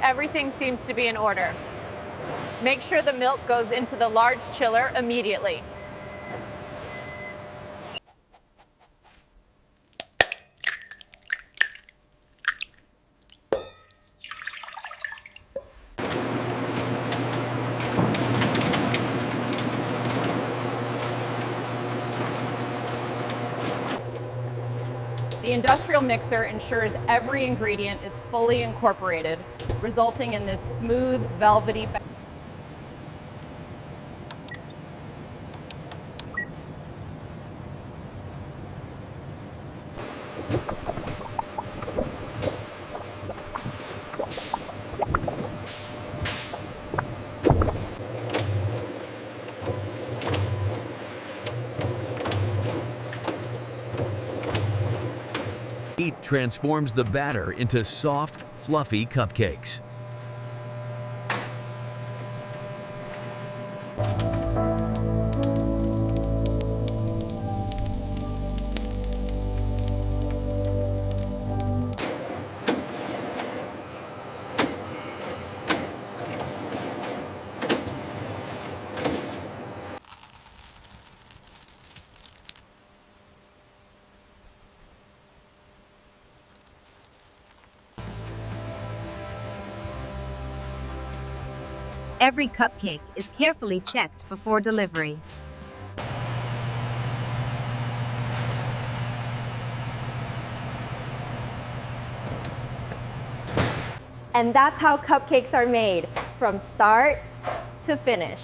everything seems to be in order. Make sure the milk goes into the large chiller immediately. The industrial mixer ensures every ingredient is fully incorporated, resulting in this smooth, velvety batter. Heat transforms the batter into soft, fluffy cupcakes. Every cupcake is carefully checked before delivery. And that's how cupcakes are made, from start to finish.